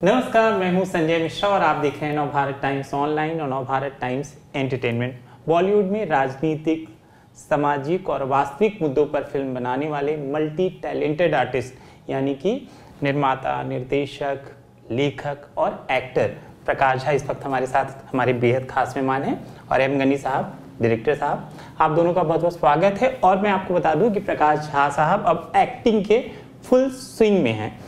नमस्कार, मैं हूं संजय मिश्रा और आप देख रहे हैं नवभारत टाइम्स ऑनलाइन और नवभारत टाइम्स एंटरटेनमेंट। बॉलीवुड में राजनीतिक, सामाजिक और वास्तविक मुद्दों पर फिल्म बनाने वाले मल्टी टैलेंटेड आर्टिस्ट यानी कि निर्माता, निर्देशक, लेखक और एक्टर प्रकाश झा इस वक्त हमारे साथ हमारे बेहद खास मेहमान हैं और एम गनी साहब, डायरेक्टर साहब, आप दोनों का बहुत बहुत स्वागत है। और मैं आपको बता दूं कि प्रकाश झा साहब अब एक्टिंग के फुल स्विंग में हैं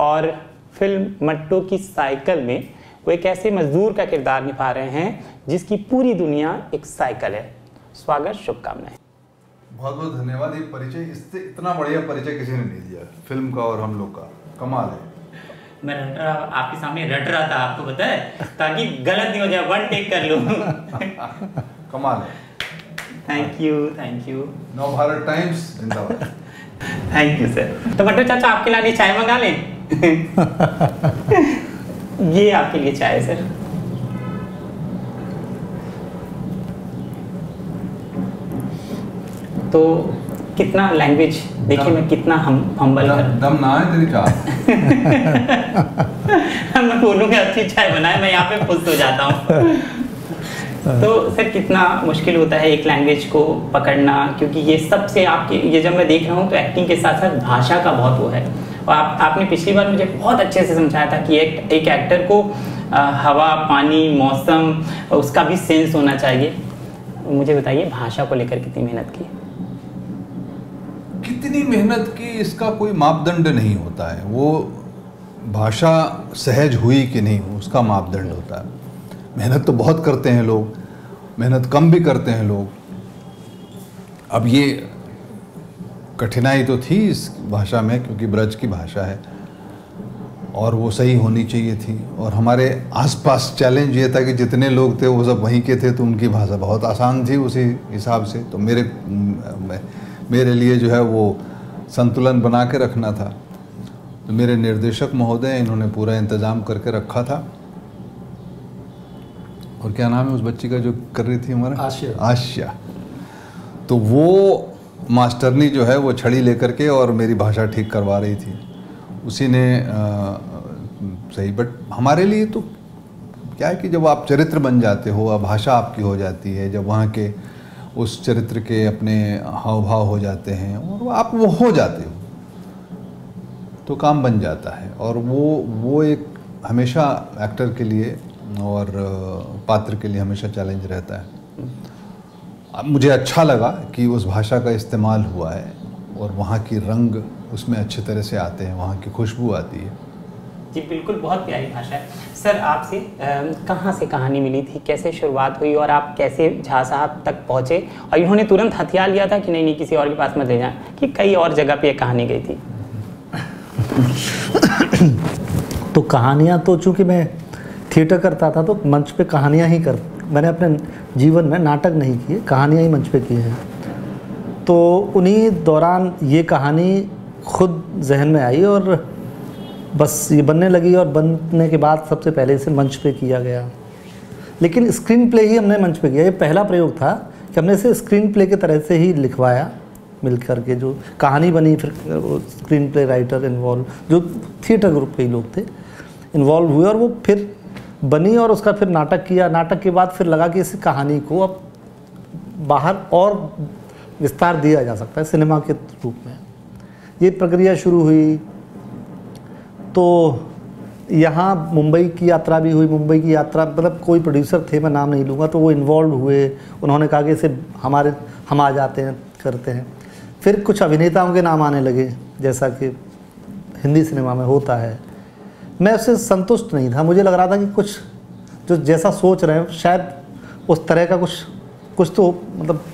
और फिल्म मट्टो की साइकिल में वो एक ऐसे मजदूर का किरदार निभा रहे हैं जिसकी पूरी दुनिया एक साइकिल है। स्वागत, शुभकामनाएं। बहुत बहुत धन्यवाद। ये परिचय, इससे इतना बढ़िया परिचय किसी ने नहीं दिया फिल्म का और हम लोग का। कमाल है। मैं आपके सामने रट रहा था, आपको पता है, ताकि गलत नहीं हो जाए, वन टेक कर लूं। कमाल है। Thank you. नवभारत टाइम्स जिंदाबाद। Thank you sir. तो मट्टो चाचा, आपके लिए चाय मंगा लें? ये आपके लिए चाय सर। तो कितना लैंग्वेज देखिए, मैं कितना हम्बल दम ना है तेरी चाय। मैं बोलूँगा अच्छी चाय बनाए, मैं यहाँ पे खुश हो जाता हूँ। तो सर कितना मुश्किल होता है एक लैंग्वेज को पकड़ना, क्योंकि ये सबसे आपके ये जब मैं देख रहा हूँ तो एक्टिंग के साथ साथ भाषा का बहुत वो है। और आपने पिछली बार मुझे बहुत अच्छे से समझाया था कि एक एक्टर को हवा, पानी, मौसम, उसका भी सेंस होना चाहिए। मुझे बताइए, भाषा को लेकर कितनी मेहनत की? कितनी मेहनत की, इसका कोई मापदंड नहीं होता है। वो भाषा सहज हुई कि नहीं, उसका मापदंड होता है। मेहनत तो बहुत करते हैं लोग, मेहनत कम भी करते हैं लोग। अब ये कठिनाई तो थी इस भाषा में, क्योंकि ब्रज की भाषा है और वो सही होनी चाहिए थी। और हमारे आसपास चैलेंज ये था कि जितने लोग थे वो सब वहीं के थे, तो उनकी भाषा बहुत आसान थी उसी हिसाब से। तो मेरे लिए जो है वो संतुलन बना के रखना था। तो मेरे निर्देशक महोदय, इन्होंने पूरा इंतज़ाम करके रखा था। और क्या नाम है उस बच्ची का जो कर रही थी हमारा? आशिया। तो वो मास्टरनी जो है वो छड़ी लेकर के और मेरी भाषा ठीक करवा रही थी, उसी ने सही। बट हमारे लिए तो क्या है कि जब आप चरित्र बन जाते हो, अब भाषा आपकी हो जाती है, जब वहाँ के उस चरित्र के अपने हाव भाव हो जाते हैं और आप वो हो जाते हो, तो काम बन जाता है। और वो एक हमेशा एक्टर के लिए और पात्र के लिए हमेशा चैलेंज रहता है। मुझे अच्छा लगा कि उस भाषा का इस्तेमाल हुआ है और वहाँ की रंग उसमें अच्छे तरह से आते हैं, वहाँ की खुशबू आती है। जी बिल्कुल, बहुत प्यारी भाषा है। सर आपसे कहाँ से कहानी मिली थी, कैसे शुरुआत हुई और आप कैसे झा साहब तक पहुँचे? और इन्होंने तुरंत हथियार लिया था कि नहीं किसी और के पास मत ले जाए, कि कई और जगह पे कहानी गई थी? तो कहानियाँ तो चूँकि मैं थिएटर करता था तो मंच पे कहानियाँ ही मैंने अपने जीवन में नाटक नहीं किए, कहानियाँ ही मंच पे की हैं। तो उन्हीं दौरान ये कहानी खुद जहन में आई और बस ये बनने लगी, और बनने के बाद सबसे पहले इसे मंच पे किया गया। लेकिन स्क्रीन प्ले ही हमने मंच पे किया। ये पहला प्रयोग था कि हमने इसे स्क्रीन प्ले की तरह से ही लिखवाया मिल करके। जो कहानी बनी, फिर स्क्रीन प्ले राइटर इन्वॉल्व, जो थिएटर ग्रुप के ही लोग थे इन्वॉल्व हुए, और वो फिर बनी और उसका फिर नाटक किया। नाटक के बाद फिर लगा कि इस कहानी को अब बाहर और विस्तार दिया जा सकता है सिनेमा के रूप में। ये प्रक्रिया शुरू हुई। तो यहाँ मुंबई की यात्रा भी हुई। मुंबई की यात्रा मतलब कोई प्रोड्यूसर थे, मैं नाम नहीं लूँगा, तो वो इन्वॉल्व हुए। उन्होंने कहा कि इसे हम आ जाते हैं, करते हैं। फिर कुछ अभिनेताओं के नाम आने लगे, जैसा कि हिंदी सिनेमा में होता है। मैं उससे संतुष्ट नहीं था। मुझे लग रहा था कि कुछ जो जैसा सोच रहे हैं शायद उस तरह का कुछ तो मतलब।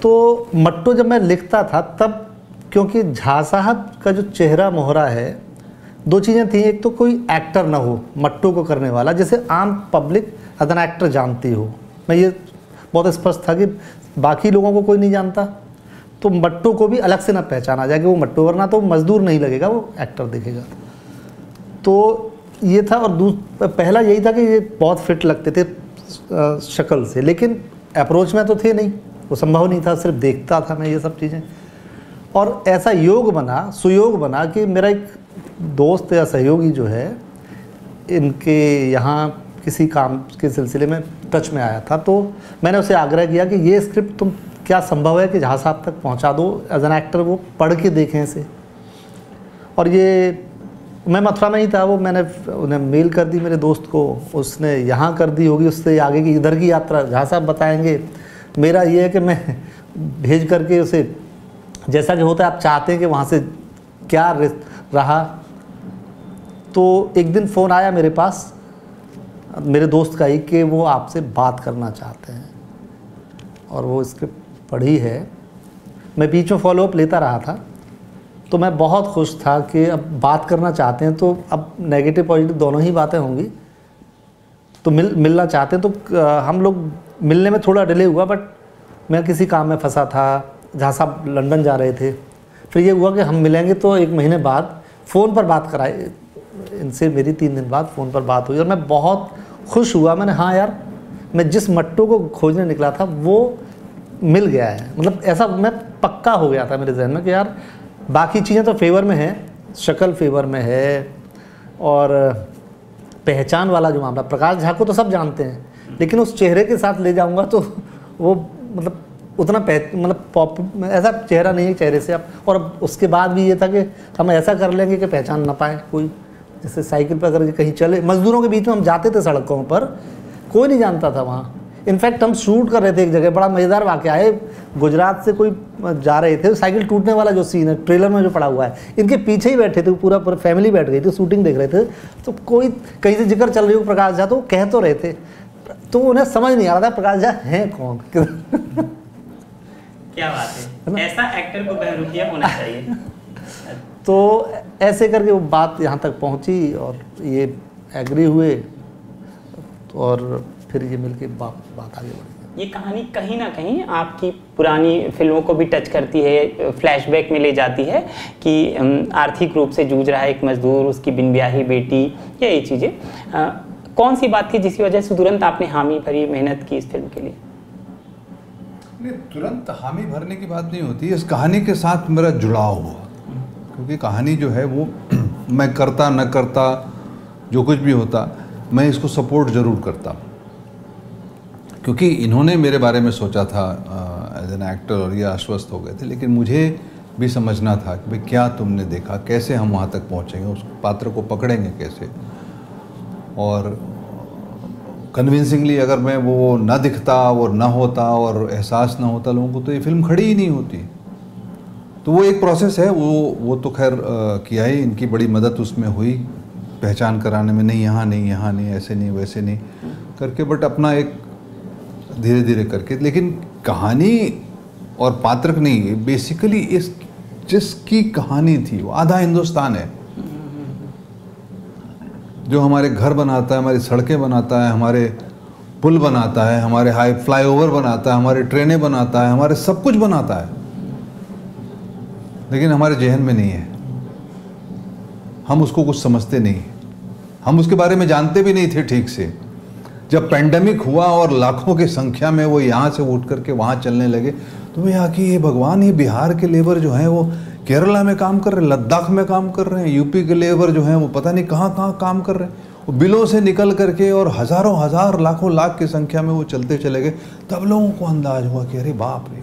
तो मट्टो जब मैं लिखता था तब, क्योंकि झा साहब का जो चेहरा मोहरा है, दो चीज़ें थी। एक तो कोई एक्टर ना हो मट्टो को करने वाला, जैसे आम पब्लिक एज एन एक्टर जानती हो। मैं ये बहुत स्पष्ट था कि बाकी लोगों को कोई नहीं जानता, तो मट्टो को भी अलग से ना पहचाना जाए कि वो मट्टो, वरना तो मजदूर नहीं लगेगा, वो एक्टर दिखेगा। तो ये था। और पहला यही था कि ये बहुत फिट लगते थे शक्ल से, लेकिन अप्रोच में तो थे नहीं, वो संभव नहीं था। सिर्फ देखता था मैं ये सब चीज़ें। और ऐसा योग बना, सुयोग बना कि मेरा एक दोस्त या सहयोगी जो है, इनके यहाँ किसी काम के सिलसिले में टच में आया था, तो मैंने उसे आग्रह किया कि ये स्क्रिप्ट तुम क्या संभव है कि झा साहब तक पहुँचा दो, एज एन एक्टर वो पढ़ के देखें इसे। और ये मैं मथुरा में ही था, वो मैंने उन्हें मेल कर दी मेरे दोस्त को, उसने यहाँ कर दी होगी, उससे आगे की इधर की यात्रा झा साहब बताएंगे। मेरा ये है कि मैं भेज करके उसे जैसा कि होता है आप चाहते हैं कि वहाँ से क्या रहा। तो एक दिन फ़ोन आया मेरे पास मेरे दोस्त का ही कि वो आपसे बात करना चाहते हैं, और वो स्क्रिप्ट पढ़ी है। मैं बीच में फॉलोअप लेता रहा था, तो मैं बहुत खुश था कि अब बात करना चाहते हैं, तो अब नेगेटिव पॉजिटिव दोनों ही बातें होंगी, तो मिलना चाहते हैं। तो हम लोग मिलने में थोड़ा डिले हुआ, बट मैं किसी काम में फंसा था, जहाँ साहब लंदन जा रहे थे। फिर ये हुआ कि हम मिलेंगे, तो 1 महीने बाद फ़ोन पर बात कराई इनसे, मेरी 3 दिन बाद फ़ोन पर बात हुई और मैं बहुत खुश हुआ। मैंने हाँ यार, मैं जिस मट्टू को खोजने निकला था वो मिल गया है, मतलब ऐसा मैं पक्का हो गया था मेरे जहन में कि यार बाकी चीज़ें तो फेवर में हैं, शक्ल फेवर में है, और पहचान वाला जो मामला, प्रकाश झा को तो सब जानते हैं, लेकिन उस चेहरे के साथ ले जाऊंगा तो वो मतलब उतना मतलब ऐसा चेहरा नहीं है चेहरे से आप। और अब उसके बाद भी ये था कि हम ऐसा कर लेंगे कि पहचान ना पाए कोई। जैसे साइकिल पर अगर कहीं चले, मजदूरों के बीच में हम जाते थे सड़कों पर, कोई नहीं जानता था वहाँ। इनफैक्ट हम शूट कर रहे थे एक जगह, बड़ा मज़ेदार वाक़या है, गुजरात से कोई जा रहे थे, साइकिल टूटने वाला जो सीन है ट्रेलर में जो पड़ा हुआ है, इनके पीछे ही बैठे थे, पूरा फैमिली बैठ गई थी, शूटिंग देख रहे थे। तो कोई कहीं से जिक्र चल रही हो प्रकाश झा, तो कह तो रहे थे, तो उन्हें समझ नहीं आ रहा था प्रकाश झा हैं कौन। क्या बात है, ऐसा एक्टर को बहरूपिया होना चाहिए। तो ऐसे करके वो बात यहाँ तक पहुँची और ये एग्री हुए, और फिर ये मिलके बात आगे बढ़ी। ये कहानी कहीं ना कहीं आपकी पुरानी फिल्मों को भी टच करती है, फ्लैशबैक में ले जाती है कि आर्थिक रूप से जूझ रहा है एक मजदूर, उसकी बिन ब्याही बेटी, ये चीज़ें। कौन सी बात थी जिसकी वजह से तुरंत आपने हामी भरी मेहनत की इस फिल्म के लिए? नहीं, तुरंत हामी भरने की बात नहीं होती, इस कहानी के साथ मेरा जुड़ाव हुआ, क्योंकि कहानी जो है वो मैं करता न करता जो कुछ भी होता, मैं इसको सपोर्ट ज़रूर करता, क्योंकि इन्होंने मेरे बारे में सोचा था एज एन एक्टर और ये आश्वस्त हो गए थे, लेकिन मुझे भी समझना था कि भाई क्या तुमने देखा, कैसे हम वहाँ तक पहुँचेंगे, उस पात्र को पकड़ेंगे कैसे। और कन्विंसिंगली अगर मैं वो ना दिखता और ना होता और एहसास ना होता लोगों को, तो ये फिल्म खड़ी ही नहीं होती। तो वो एक प्रोसेस है, वो तो खैर किया ही, इनकी बड़ी मदद उसमें हुई पहचान कराने में, नहीं यहाँ नहीं, यहाँ नहीं, ऐसे नहीं, वैसे नहीं करके, बट अपना एक धीरे धीरे करके। लेकिन कहानी और पात्र नहीं, बेसिकली इस जिसकी कहानी थी वो आधा हिंदुस्तान है, जो हमारे घर बनाता है, हमारी सड़कें बनाता है, हमारे पुल बनाता है, हमारे हाई फ्लाईओवर बनाता है, हमारे ट्रेनें बनाता है, हमारे सब कुछ बनाता है, लेकिन हमारे जहन में नहीं है। हम उसको कुछ समझते नहीं, हम उसके बारे में जानते भी नहीं थे ठीक से। जब पेंडेमिक हुआ और लाखों की संख्या में वो यहाँ से उठ करके वहाँ चलने लगे, तो मैं यहाँ की ये भगवान, ये बिहार के लेबर जो हैं वो केरला में काम कर रहे हैं, लद्दाख में काम कर रहे हैं, यूपी के लेबर जो हैं वो पता नहीं कहाँ कहाँ काम कर रहे हैं, वो बिलों से निकल करके और हज़ारों हज़ार लाखों लाख की संख्या में वो चलते चले गए। तब लोगों को अंदाज हुआ कि अरे बाप रे,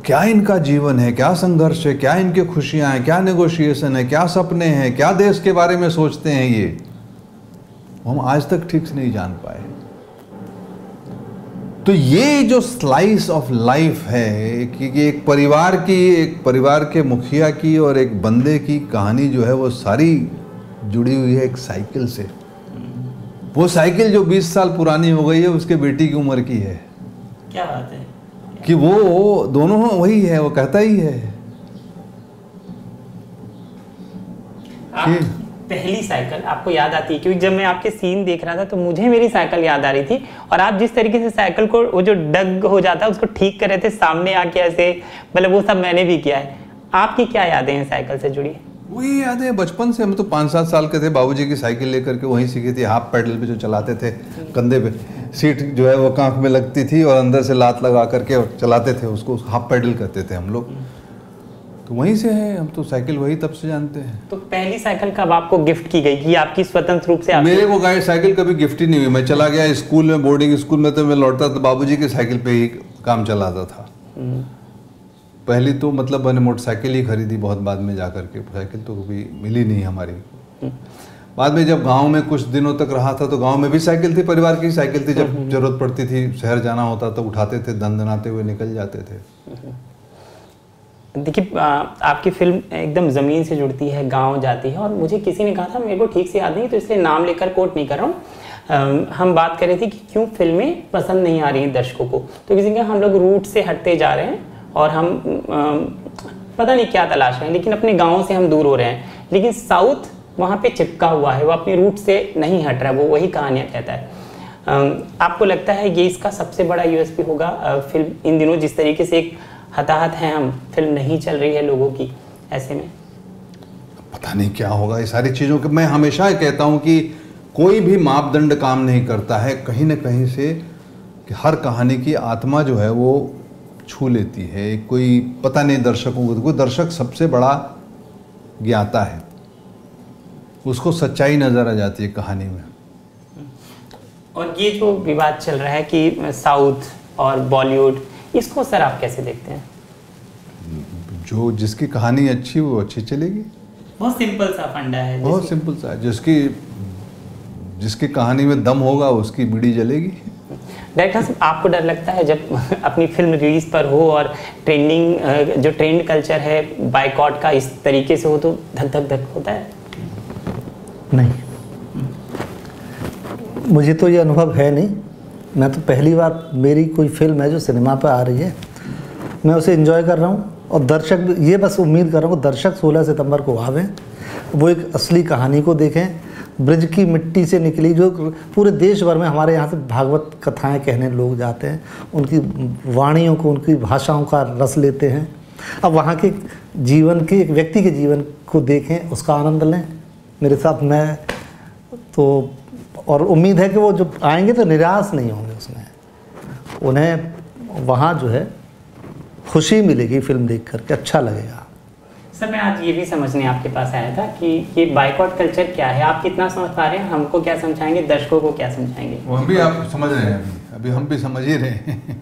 क्या इनका जीवन है, क्या संघर्ष है, क्या इनकी खुशियाँ हैं, क्या नेगोशिएशन है, क्या सपने हैं, क्या देश के बारे में सोचते हैं, ये हम आज तक ठीक से नहीं जान पाए। तो ये जो स्लाइस ऑफ लाइफ है कि एक परिवार की, एक परिवार के मुखिया की और एक बंदे की कहानी जो है वो सारी जुड़ी हुई है एक साइकिल से। वो साइकिल जो 20 साल पुरानी हो गई है, उसके बेटी की उम्र की है। क्या बात है कि वो दोनों वही है, वो कहता ही है कि पहली साइकिल आपको याद आती है? क्योंकि जब मैं आपके सीन देख रहा था तो मुझे मेरी साइकिल याद आ रही थी, और आप जिस तरीके से साइकिल को वो जो डग हो जाता है उसको ठीक कर रहे थे सामने आके ऐसे, मतलब वो सब मैंने भी किया है। आपकी क्या यादें हैं साइकिल से जुड़ी? वही याद है बचपन से। हम तो 5-7 साल के थे, बाबूजी की साइकिल लेकर के वहीं सीखी थी, हाफ पैडल पे जो चलाते थे, कंधे पे सीट जो है वो कांख में लगती थी और अंदर से लात लगा करके चलाते थे उसको, हाफ पैडल कहते थे हम लोग। तो वहीं से है, हम तो साइकिल वही तब से जानते हैं। तो पहली साइकिल कब आपको गिफ्ट की गई कि आपकी स्वतंत्र रूप से मेरे को गाड़ी साइकिल कभी गिफ्ट ही नहीं हुई। मैं चला गया स्कूल में, बोर्डिंग स्कूल में, तो मैं लौटता तो बाबूजी की साइकिल पे ही काम चलाता था। पहली तो मतलब मैंने मोटरसाइकिल ही खरीदी बहुत बाद में जा करके, साइकिल तो कभी मिली नहीं हमारी। बाद में जब गांव में कुछ दिनों तक रहा था तो गांव में भी साइकिल थी, परिवार की साइकिल थी। जब जरूरत पड़ती थी, शहर जाना होता तो उठाते थे, दंदनाते हुए निकल जाते थे। देखिए आपकी फिल्म एकदम ज़मीन से जुड़ती है, गांव जाती है, और मुझे किसी ने कहा था, मेरे को ठीक से याद नहीं तो इसलिए नाम लेकर कोट नहीं कर रहा हूँ, हम बात कर रहे थे कि क्यों फिल्में पसंद नहीं आ रही हैं दर्शकों को। तो किसी ने कहा हम लोग रूट से हटते जा रहे हैं और हम पता नहीं क्या तलाश रहे हैं, लेकिन अपने गाँव से हम दूर हो रहे हैं। लेकिन साउथ वहाँ पे चिपका हुआ है, वो अपने रूट से नहीं हट रहा है, वो वही कहानियाँ कहता है। आपको लगता है ये इसका सबसे बड़ा यूएसपी होगा फिल्म इन दिनों जिस तरीके से एक हताहत है हम, फिल्म नहीं चल रही है लोगों की, ऐसे में पता नहीं क्या होगा ये सारी चीज़ों के। मैं हमेशा कहता हूँ कि कोई भी मापदंड काम नहीं करता है, कहीं ना कहीं से कि हर कहानी की आत्मा जो है वो छू लेती है। कोई पता नहीं दर्शकों को, कोई दर्शक सबसे बड़ा ज्ञाता है, उसको सच्चाई नज़र आ जाती है कहानी में। और ये जो विवाद चल रहा है कि साउथ और बॉलीवुड, इसको सर आप कैसे देखते हैं? जो जिसकी कहानी अच्छी वो अच्छी चलेगी। बहुत सिंपल सा फंडा है, बहुत सिंपल सा। जिसकी कहानी में दम होगा उसकी बीड़ी जलेगी। डायरेक्टर साहब, आपको डर लगता है जब अपनी फिल्म रिलीज पर हो और ट्रेंडिंग जो ट्रेंड कल्चर है बायकॉट का इस तरीके से हो तो धक धक धक होता है? नहीं, मुझे तो ये अनुभव है नहीं। मैं तो पहली बार मेरी कोई फिल्म है जो सिनेमा पर आ रही है, मैं उसे एंजॉय कर रहा हूँ। और दर्शक ये बस उम्मीद कर रहा हूँ दर्शक 16 सितंबर को आवें, वो एक असली कहानी को देखें, ब्रज की मिट्टी से निकली, जो पूरे देश भर में हमारे यहाँ से भागवत कथाएं कहने लोग जाते हैं, उनकी वाणियों को, उनकी भाषाओं का रस लेते हैं। अब वहाँ के जीवन के, एक व्यक्ति के जीवन को देखें, उसका आनंद लें मेरे साथ। मैं तो, और उम्मीद है कि वो जब आएंगे तो निराश नहीं होंगे उसमें, उन्हें वहाँ जो है खुशी मिलेगी फिल्म देख करके, अच्छा लगेगा। सर मैं आज ये भी समझने आपके पास आया था कि ये बायकॉट कल्चर क्या है, आप कितना समझ पा रहे हैं, हमको क्या समझाएंगे, दर्शकों को क्या समझाएंगे? वो हम भी आप समझ रहे हैं, अभी हम भी समझ ही रहे हैं।